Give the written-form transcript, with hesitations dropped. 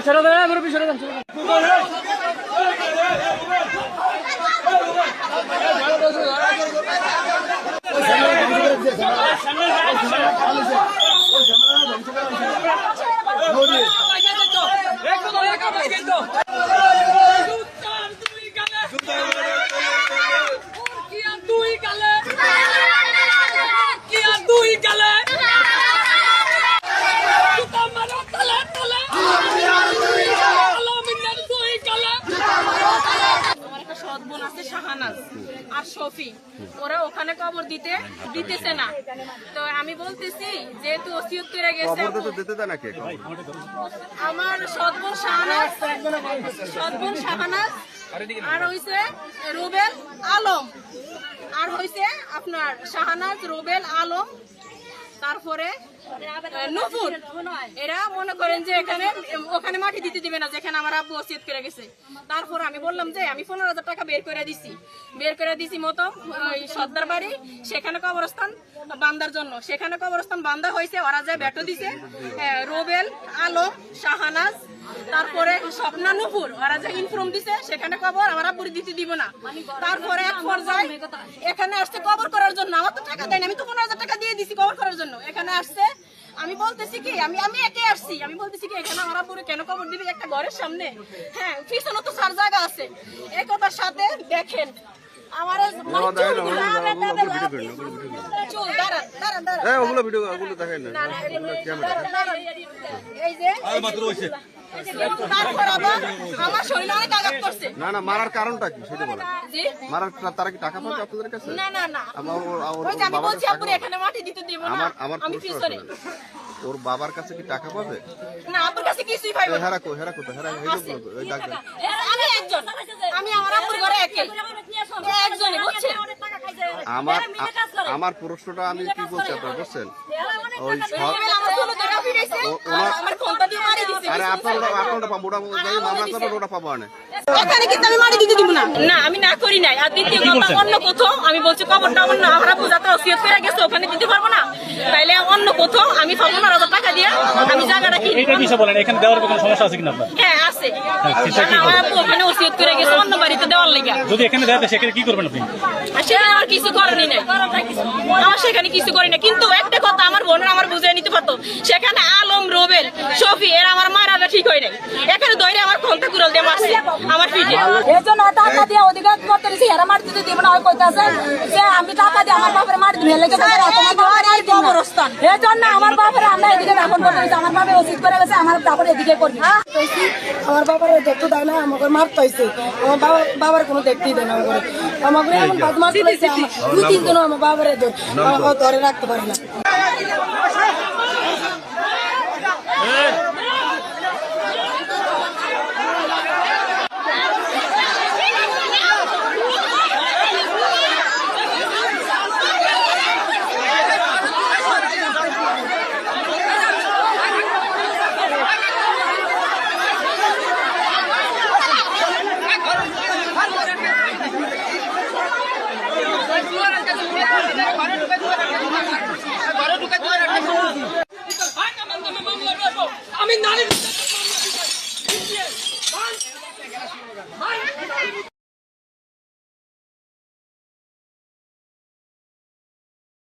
ছেড়ে দেন মুরব্বি, ছেড়ে দেন। আর শফি ওরা ওখানে কবর দিতেছে না। তো আমি বলতেছি যেহেতু ওসিয়ত করে গেছে, আমার সদবোন শাহানাজ আর হইছে রুবেল আলম, আর হইছে আপনার শাহানাজ রুবেল আলম, তারপরে নুপুর। এরা মনে করেন যে ওখানে মাটি দিতে দিবে না যেখানে আমার আব্বু ওসিয়ত করে গেছে। তারপর আমি বললাম যে আমি 15,000 টাকা বের করে দিছি মতো সর্দার বাড়ি, সেখানে কবরস্থান বান্দার জন্য। সেখানে কবরস্থান বান্দা হয়েছে, ওরা যায় ব্যাটো দিছে। রুবেল আলম, শাহানাজ, তারপরে স্বপ্না, নুপুর, ওরা যে ইনফর্ম দিছে সেখানে কবর আমার আব্বুর দিতে দিব না। তারপরে এক পর্যায়ে এখানে আসছে কবর করার জন্য। আমার তো টাকা দেয়নি, আমি তো 15,000 টাকা দিয়ে দিছি কবর করার জন্য। এখানে আসছে, আমি বলতেছি কি আমি একে আসছি, আমি বলতেছি কি এখানে আমার আব্বুরে কেন কবর দিবে একটা ঘরের সামনে? হ্যাঁ, পিছনে তো 4 জায়গা আছে। এই কথার সাথে দেখেন আমার মারার কারণটা কি সেটা বলেন। মারার তারা কি টাকা পাচ্ছে আপনাদের কাছে? না না না, আমি বলছি আব্বুরে এখানে মাটি দিতে দিব না। আমি পিছনে ওর বাবার কাছে কি টাকা পাবে? না, আব্বুর কাছে কিছুই পাইবো না। আমি আমার আব্বুর ঘরে একজনই বুঝছেন। আমার প্রশ্নটা আমি কি বলছি আপনারা বুঝছেন? আমি না করি নাই। আর দ্বিতীয় কথা, অন্য কোথাও আমি বলছি কবরটা অন্য আমরা পূজাতে ওসিয়ত করে গেছে, ওখানে দিতে পারবো না, তাইলে অন্য কোথাও আমি 15,000 টাকা দিয়ে আমি জায়গাটা কিনি। এটা বিষয় বলেন, এখানে দেওয়ার কোনো সমস্যা আছে কিনা আপনার? হ্যাঁ আছে, আমার আব্বু ওখানে ওসিয়ত করে গেছে অন্য বাড়িতে দেওয়ার লেগে। যদি এখানে দেওয়া হয় সেখানে কি করবেন আপনি? সেখানে আমার কিছু করেনি নাই, আমার সেখানে কিছু করি না। কিন্তু একটা কথা আমার বোনের আমার বুঝে নিতে পারতো, সেখানে আলম, রুবেল, শফি এরা আমার মারাটা ঠিক হয় নাই। এখানে দইরে আমার খন্তা কুড়াল দিয়ে মারছে আমার পিঠে। এই জন্য টাকা দিয়ে অধিকার করতে দিছি, এরা মার দিতে দিব না। কইতাছে যে আমি টাকা দিয়ে আমার বাপের মার দিবে লেগে কবরস্থান। এই জন্য আমার বাপের আমরা এদিকে দাফন করতে দিছি। আমার বাপে ওসিয়ত করে গেছে, আমার বাপের এদিকে করবি। আমার বাবার দেখতে দেয় না, আমাকে মারতে হয়েছে। আমার বাবার কোনো দেখতেই দেয় না। আমাকে এমন বদমাশ করেছে, 2-3 দিনও আমার বাবার ধরে রাখতে পারে না। আমি নারী